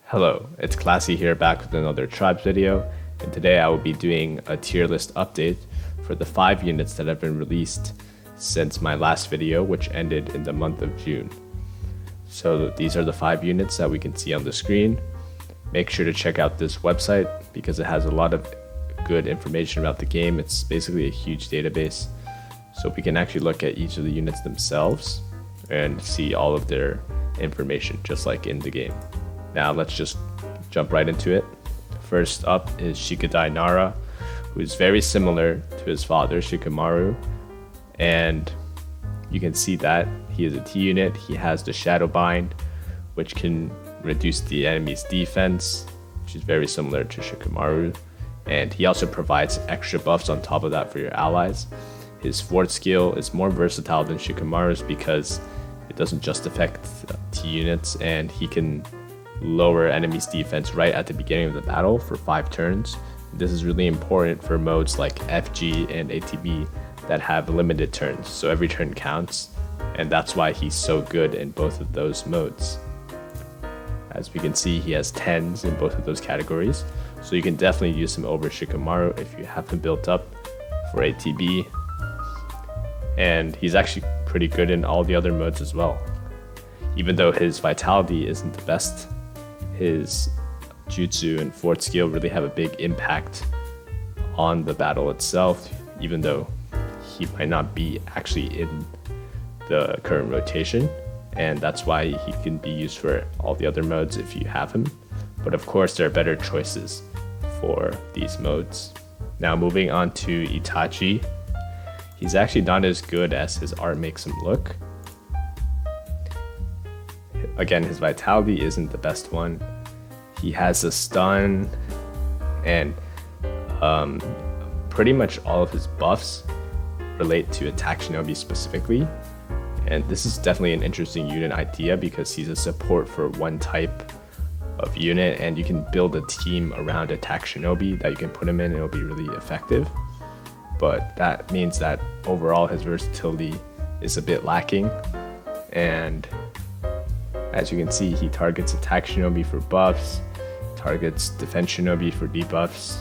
Hello, it's Classy here back with another Tribes video, and today I will be doing a tier list update for the 5 units that have been released since my last video, which ended in the month of June. So these are the 5 units that we can see on the screen. Make sure to check out this website because it has a lot of good information about the game. It's basically a huge database, so we can actually look at each of the units themselves and see all of their information just like in the game. Now let's just jump right into it. First up is Shikadai Nara, who is very similar to his father Shikamaru, and you can see that he is a T unit. He has the Shadow Bind, which can reduce the enemy's defense, which is very similar to Shikamaru, and he also provides extra buffs on top of that for your allies. His fourth skill is more versatile than Shikamaru's because it doesn't just affect T units, and he can lower enemies' defense right at the beginning of the battle for 5 turns. This is really important for modes like FG and ATB that have limited turns, so every turn counts, and that's why he's so good in both of those modes. As we can see, he has 10s in both of those categories, so you can definitely use him over Shikamaru if you have him built up for ATB, and he's actually pretty good in all the other modes as well. Even though his vitality isn't the best, his jutsu and fourth skill really have a big impact on the battle itself, even though he might not be actually in the current rotation, and that's why he can be used for all the other modes if you have him. But of course there are better choices for these modes. Now moving on to Itachi, he's actually not as good as his art makes him look. Again, his vitality isn't the best one. He has a stun, and pretty much all of his buffs relate to attack shinobi specifically. And this is definitely an interesting unit idea because he's a support for one type of unit, and you can build a team around attack shinobi that you can put him in and it'll be really effective. But that means that overall his versatility is a bit lacking, and as you can see, he targets attack shinobi for buffs, targets defense shinobi for debuffs.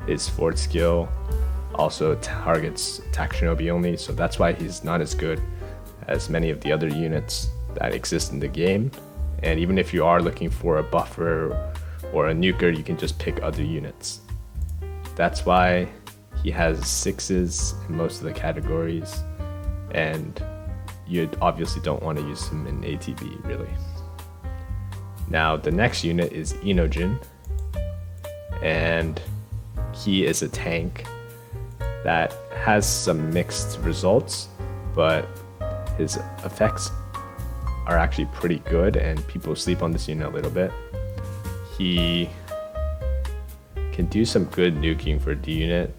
His fourth skill also targets attack shinobi only, so that's why he's not as good as many of the other units that exist in the game. And even if you are looking for a buffer or a nuker, you can just pick other units. That's why he has 6s in most of the categories, and you obviously don't want to use him in ATB really. Now the next unit is Inojin, and he is a tank that has some mixed results, but his effects are actually pretty good and people sleep on this unit a little bit. He can do some good nuking for D unit,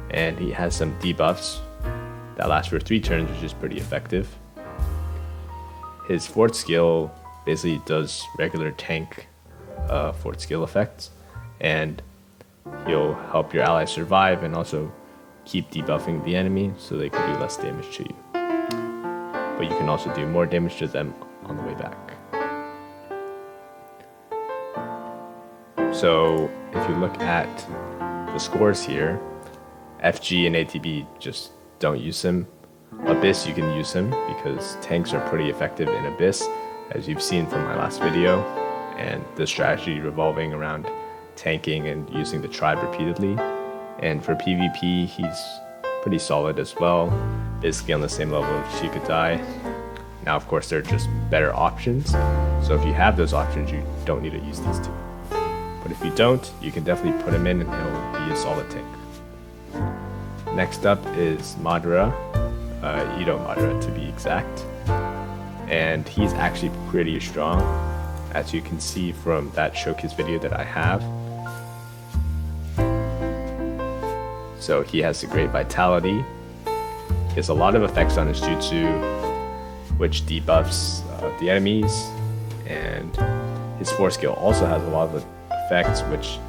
and he has some debuffs that last for 3 turns, which is pretty effective. His fourth skill basically does regular tank fourth skill effects, and he'll help your allies survive and also keep debuffing the enemy so they can do less damage to you. But you can also do more damage to them on the way back. So if you look at the scores here, FG and ATB just don't use him. Abyss you can use him because tanks are pretty effective in Abyss, as you've seen from my last video, and the strategy revolving around tanking and using the tribe repeatedly. And for PvP he's pretty solid as well, basically on the same level of Shikadai. Now of course they're just better options, so if you have those options you don't need to use these two. But if you don't, you can definitely put him in and he'll be a solid tank. Next up is Madara, Ito Madara to be exact, and he's actually pretty strong, as you can see from that showcase video that I have. So he has a great vitality, he has a lot of effects on his jutsu, which debuffs the enemies, and his fourth skill also has a lot of effects which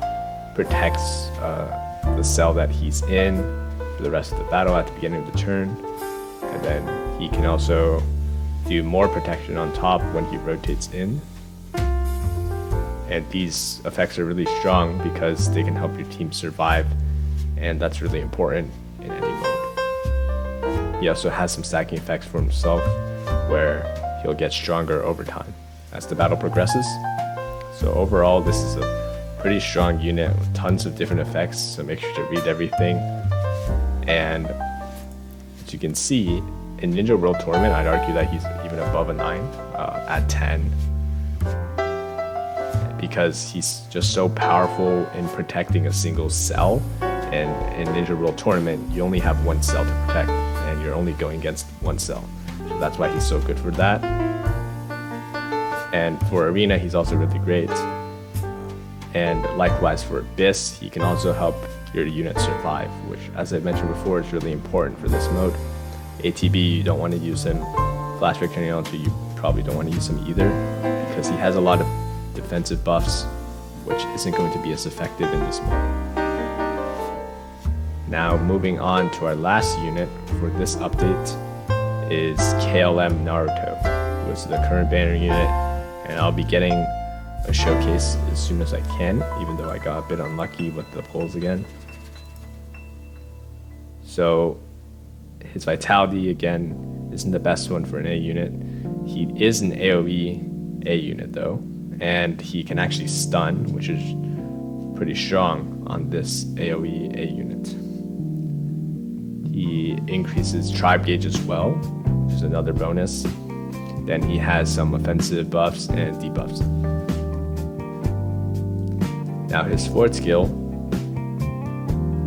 protects the cell that he's in for the rest of the battle at the beginning of the turn. And then he can also do more protection on top when he rotates in. And these effects are really strong because they can help your team survive, and that's really important in any mode. He also has some stacking effects for himself, where he'll get stronger over time as the battle progresses. So overall, this is a pretty strong unit with tons of different effects, so make sure to read everything. And as you can see, in Ninja World Tournament, I'd argue that he's even above a 9 at 10, because he's just so powerful in protecting a single cell. And in Ninja World Tournament, you only have one cell to protect, and you're only going against one cell. So that's why he's so good for that. And for Arena, he's also really great. And likewise for Abyss, he can also help your unit survive, which, as I mentioned before, is really important for this mode. ATB, you don't want to use him. Flash Technology, you probably don't want to use him either, because he has a lot of defensive buffs, which isn't going to be as effective in this mode. Now, moving on to our last unit for this update is KLM Naruto, who is the current banner unit, and I'll be getting a showcase as soon as I can, even though I got a bit unlucky with the polls again. So his vitality again isn't the best one for an A unit. He is an AoE A unit though, and he can actually stun, which is pretty strong on this AoE A unit. He increases tribe gauge as well, which is another bonus. Then he has some offensive buffs and debuffs. Now his fourth skill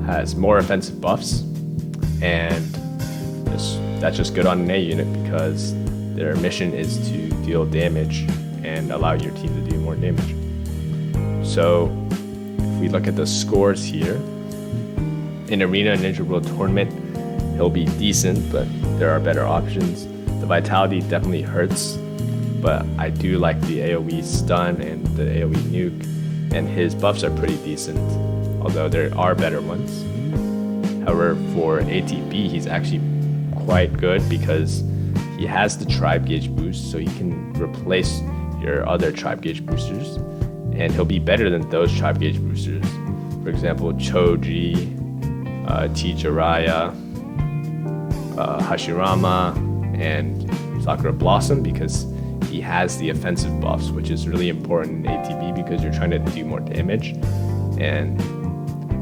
has more offensive buffs, and that's just good on an A unit because their mission is to deal damage and allow your team to do more damage. So if we look at the scores here, in Arena Ninja World Tournament, he'll be decent, but there are better options. The vitality definitely hurts, but I do like the AoE stun and the AoE nuke, and his buffs are pretty decent, although there are better ones. However, for ATB, he's actually quite good because he has the tribe gauge boost, so he can replace your other tribe gauge boosters, and he'll be better than those tribe gauge boosters. For example, Choji, Jiraiya, Hashirama, and Sakura Blossom, because he has the offensive buffs, which is really important in ATB because you're trying to do more damage, and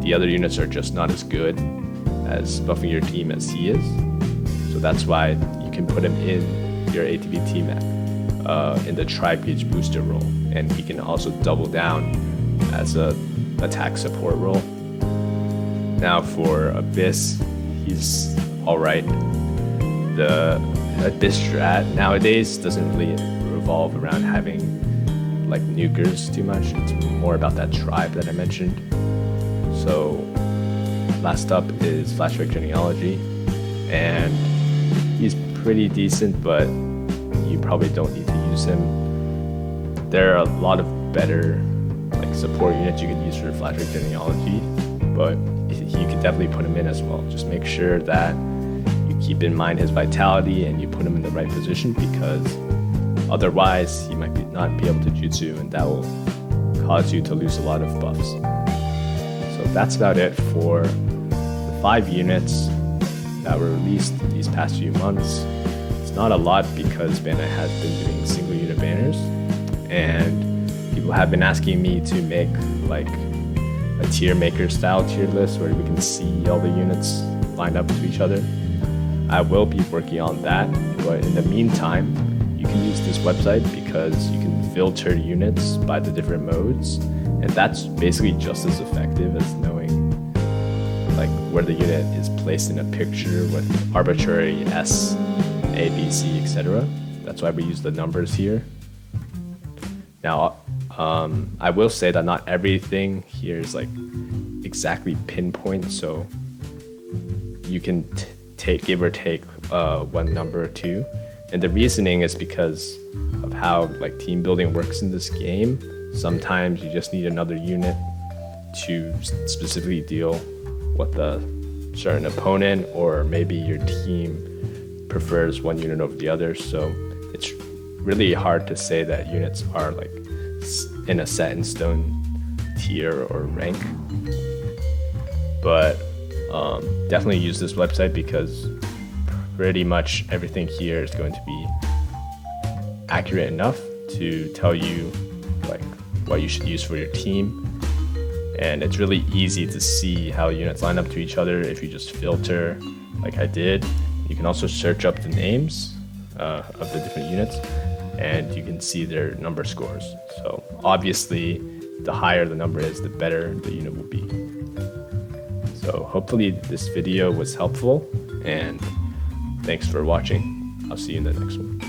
the other units are just not as good as buffing your team as he is. So that's why you can put him in your ATB team in the tribe gauge booster role, and he can also double down as a attack support role. Now for Abyss, he's alright. The Abyss strat nowadays doesn't really revolve around having like nukers too much. It's more about that tribe that I mentioned. So last up is Flashback Genealogy, and he's pretty decent, but you probably don't need to use him. There are a lot of better like support units you can use for Flashback Genealogy, but you can definitely put him in as well. Just make sure that you keep in mind his vitality and you put him in the right position, because otherwise he might not be able to jutsu, and that will cause you to lose a lot of buffs. So that's about it for the 5 units that were released these past few months. It's not a lot because Bandai has been doing single unit banners, and people have been asking me to make like a tier maker style tier list where we can see all the units lined up to each other. I will be working on that, but in the meantime, you can use this website because you can filter units by the different modes, and that's basically just as effective as knowing like where the unit is placed in a picture with arbitrary S, A, B, C, etc. That's why we use the numbers here. Now, I will say that not everything here is like exactly pinpoint, so you can give or take one number or two. And the reasoning is because of how like team building works in this game. Sometimes you just need another unit to specifically deal with a certain opponent, or maybe your team prefers one unit over the other. So it's really hard to say that units are like in a set in stone tier or rank. But definitely use this website because pretty much everything here is going to be accurate enough to tell you like what you should use for your team. And it's really easy to see how units line up to each other if you just filter like I did. You can also search up the names of the different units, and you can see their number scores. So obviously, the higher the number is, the better the unit will be. So hopefully this video was helpful, and thanks for watching. I'll see you in the next one.